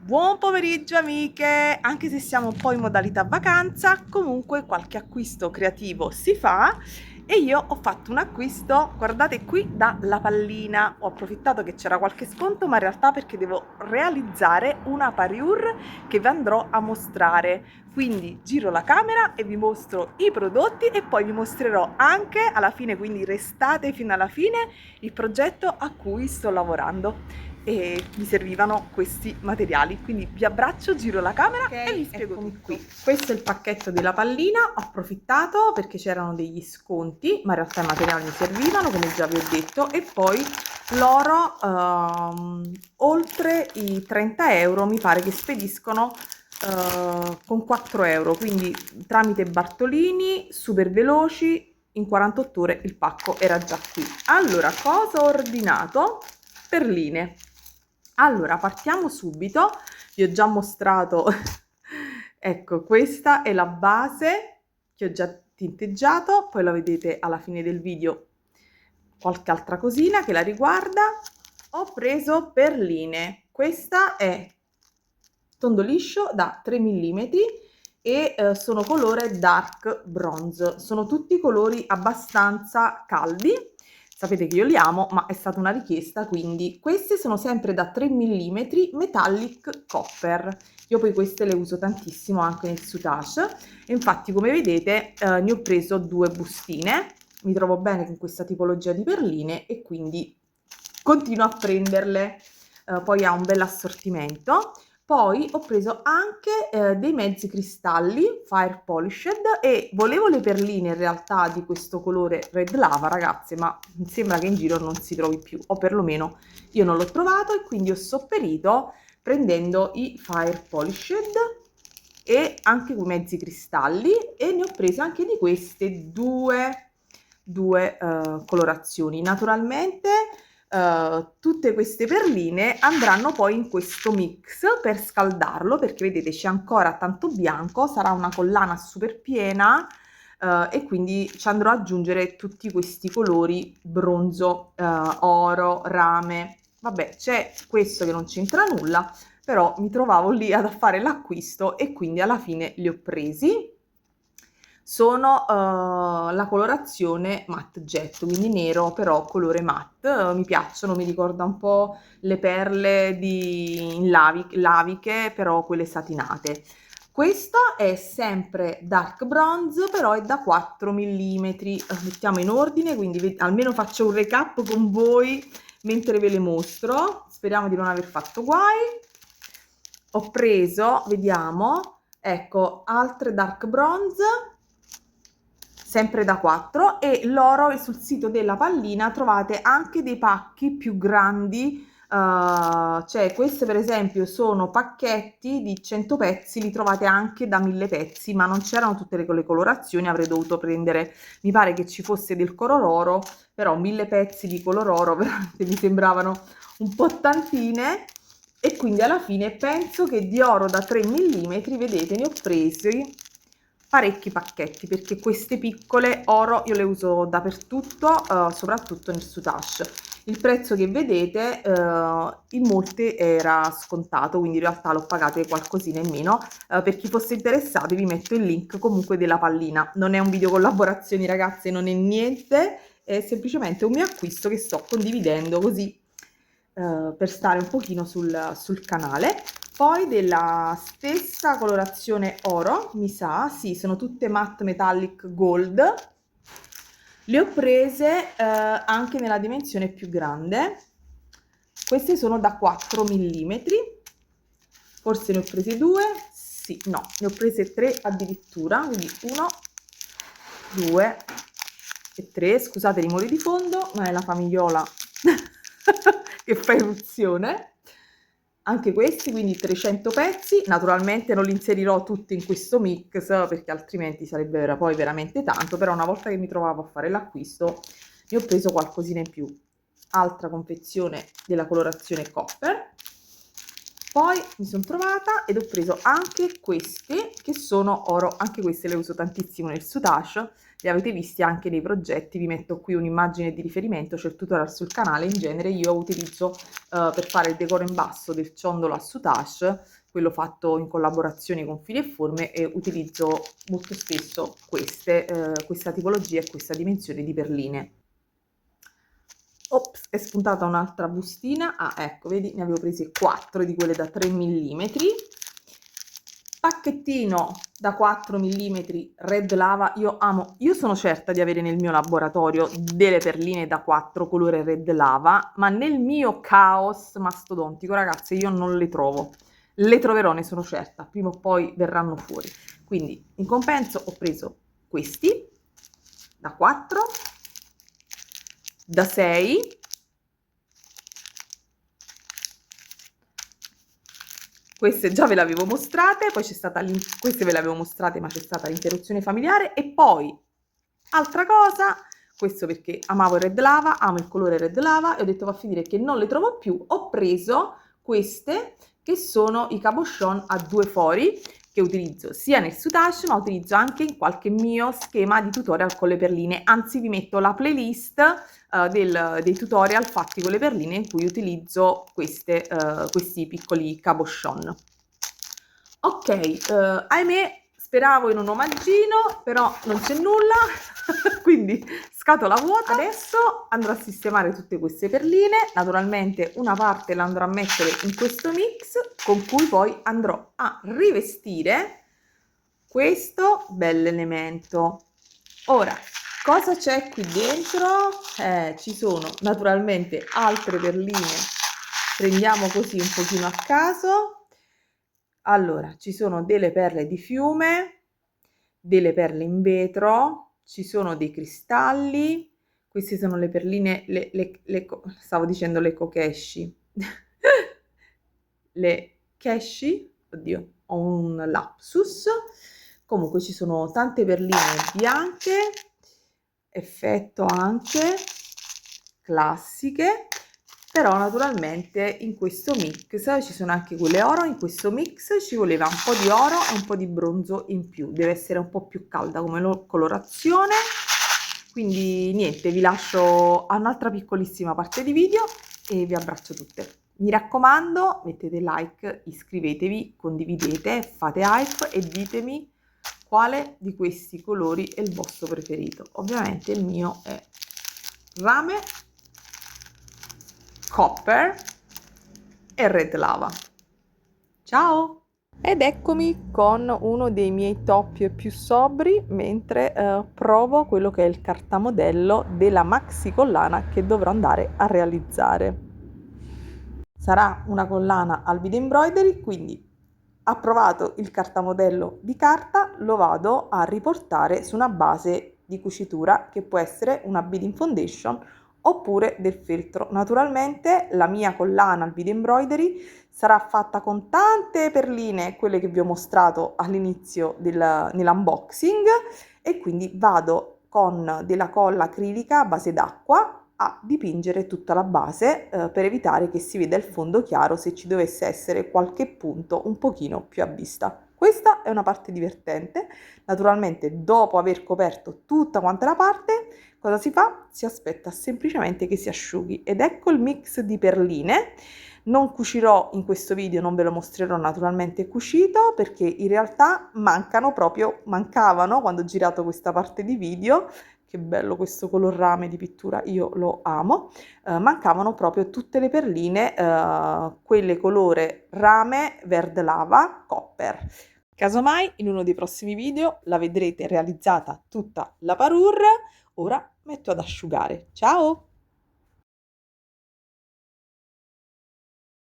Buon pomeriggio amiche, anche se siamo un po' in modalità vacanza, comunque qualche acquisto creativo si fa e io ho fatto un acquisto, guardate qui, dalla pallina. Ho approfittato che c'era qualche sconto, ma in realtà perché devo realizzare una parure che vi andrò a mostrare. Quindi giro la camera e vi mostro i prodotti e poi vi mostrerò anche alla fine, quindi restate fino alla fine, il progetto a cui sto lavorando e mi servivano questi materiali, quindi vi abbraccio, giro la camera e vi spiego Eccomi tutto. qui. Questo è il pacchetto della pallina, ho approfittato perché c'erano degli sconti, ma in realtà i materiali mi servivano, come già vi ho detto, e poi loro oltre i 30 euro mi pare che spediscono con 4 euro, quindi tramite Bartolini, super veloci, in 48 ore il pacco era già qui. Allora, cosa ho ordinato? Perline. Allora, partiamo subito. Vi ho già mostrato, ecco, questa è la base che ho già tinteggiato, poi la vedete alla fine del video qualche altra cosina che la riguarda. Ho preso perline, questa è tondo liscio da 3 mm e sono colore dark bronze, sono tutti colori abbastanza caldi. Sapete che io li amo, ma è stata una richiesta, quindi queste sono sempre da 3 mm metallic copper. Io poi queste le uso tantissimo anche nel soutache e infatti come vedete ne ho preso 2 bustine. Mi trovo bene con questa tipologia di perline e quindi continuo a prenderle. Poi ha un bel assortimento. Poi ho preso anche dei mezzi cristalli Fire Polished e volevo le perline in realtà di questo colore Red Lava, ragazze, ma sembra che in giro non si trovi più, o perlomeno io non l'ho trovato e quindi ho sopperito prendendo i Fire Polished e anche quei mezzi cristalli e ne ho prese anche di queste due colorazioni. Naturalmente tutte queste perline andranno poi in questo mix per scaldarlo, perché vedete c'è ancora tanto bianco, sarà una collana super piena e quindi ci andrò ad aggiungere tutti questi colori bronzo, oro, rame. Vabbè, c'è questo che non c'entra nulla, però mi trovavo lì ad fare l'acquisto e quindi alla fine li ho presi. Sono la colorazione matte jet, quindi nero però colore matte, mi piacciono, mi ricorda un po' le perle in laviche, però quelle satinate. Questa è sempre dark bronze, però è da 4 mm. Mettiamo in ordine, quindi almeno faccio un recap con voi mentre ve le mostro. Speriamo di non aver fatto guai. Ho preso, vediamo, ecco, altre dark bronze, sempre da 4, e loro sul sito della pallina trovate anche dei pacchi più grandi, cioè queste per esempio sono pacchetti di 100 pezzi, li trovate anche da 1000 pezzi, ma non c'erano tutte le colorazioni, avrei dovuto prendere, mi pare che ci fosse del color oro, però 1000 pezzi di color oro veramente mi sembravano un po' tantine e quindi alla fine penso che di oro da 3 mm, vedete, ne ho presi parecchi pacchetti perché queste piccole oro io le uso dappertutto, soprattutto nel soutache. Il prezzo che vedete in molti era scontato, quindi in realtà l'ho pagate qualcosina in meno. Per chi fosse interessato vi metto il link comunque della pallina. Non è un video collaborazioni ragazze, non è niente, è semplicemente un mio acquisto che sto condividendo così per stare un pochino sul canale. Poi della stessa colorazione oro, mi sa, sì, sono tutte matte metallic gold. Le ho prese anche nella dimensione più grande. Queste sono da 4 mm. Forse ne ho prese due, sì, no, ne ho prese tre addirittura, quindi 1, 2 e 3. Scusate i rumori di fondo, ma è la famigliola che fa irruzione. Anche questi, quindi 300 pezzi. Naturalmente non li inserirò tutti in questo mix perché altrimenti sarebbe poi veramente tanto, però una volta che mi trovavo a fare l'acquisto ne ho preso qualcosina in più. Altra confezione della colorazione copper. Poi mi sono trovata ed ho preso anche queste che sono oro, anche queste le uso tantissimo nel soutache, le avete viste anche nei progetti, vi metto qui un'immagine di riferimento, c'è il tutorial sul canale. In genere io utilizzo per fare il decoro in basso del ciondolo a soutache, quello fatto in collaborazione con Fili e Forme, e utilizzo molto spesso questa tipologia e questa dimensione di perline. Ops, è spuntata un'altra bustina. Ah, ecco, vedi, ne avevo prese 4 di quelle da 3 mm. Pacchettino da 4 mm Red Lava. Io sono certa di avere nel mio laboratorio delle perline da 4 colore Red Lava, ma nel mio caos mastodontico, ragazze, io non le trovo. Le troverò, ne sono certa, prima o poi verranno fuori. Quindi in compenso ho preso questi da 4, da 6, queste già ve le avevo mostrate, poi c'è stata queste ve le avevo mostrate, ma c'è stata l'interruzione familiare. E poi altra cosa, questo perché amavo il Red Lava, amo il colore Red Lava, e ho detto va a finire che non le trovo più. Ho preso queste che sono i cabochon a 2 fori, che utilizzo sia nel soutache, ma utilizzo anche in qualche mio schema di tutorial con le perline. Anzi, vi metto la playlist dei tutorial fatti con le perline in cui utilizzo questi piccoli cabochon. Ok, ahimè, speravo in un omaggino, però non c'è nulla, quindi scatola vuota. Adesso andrò a sistemare tutte queste perline. Naturalmente una parte la andrò a mettere in questo mix, con cui poi andrò a rivestire questo bell'elemento. Ora, cosa c'è qui dentro? Ci sono naturalmente altre perline, prendiamo così un pochino a caso. Allora, ci sono delle perle di fiume, delle perle in vetro, ci sono dei cristalli. Queste sono le perline, stavo dicendo le kokeshi, le keshi, oddio, ho un lapsus. Comunque ci sono tante perline bianche, effetto anche, classiche. Però naturalmente in questo mix ci sono anche quelle oro. In questo mix ci voleva un po' di oro e un po' di bronzo in più, deve essere un po' più calda come colorazione. Quindi niente, vi lascio a un'altra piccolissima parte di video e vi abbraccio tutte. Mi raccomando, mettete like, iscrivetevi, condividete, fate hype e ditemi quale di questi colori è il vostro preferito. Ovviamente il mio è rame, copper e red lava. Ciao! Ed eccomi con uno dei miei top più sobri mentre provo quello che è il cartamodello della maxi collana che dovrò andare a realizzare. Sarà una collana al bead embroidery, quindi approvato il cartamodello di carta lo vado a riportare su una base di cucitura che può essere una beading foundation oppure del feltro. Naturalmente la mia collana al bead embroidery sarà fatta con tante perline, quelle che vi ho mostrato all'inizio nell'unboxing, e quindi vado con della colla acrilica a base d'acqua a dipingere tutta la base per evitare che si veda il fondo chiaro se ci dovesse essere qualche punto un pochino più a vista. Questa è una parte divertente. Naturalmente dopo aver coperto tutta quanta la parte, cosa si fa? Si aspetta semplicemente che si asciughi, ed ecco il mix di perline. Non cucirò in questo video, non ve lo mostrerò naturalmente cucito, perché in realtà mancavano quando ho girato questa parte di video. Che bello questo color rame di pittura, io lo amo. Mancavano proprio tutte le perline, quelle colore rame, verde lava, copper. Casomai in uno dei prossimi video la vedrete realizzata tutta la parure. Ora metto ad asciugare. Ciao!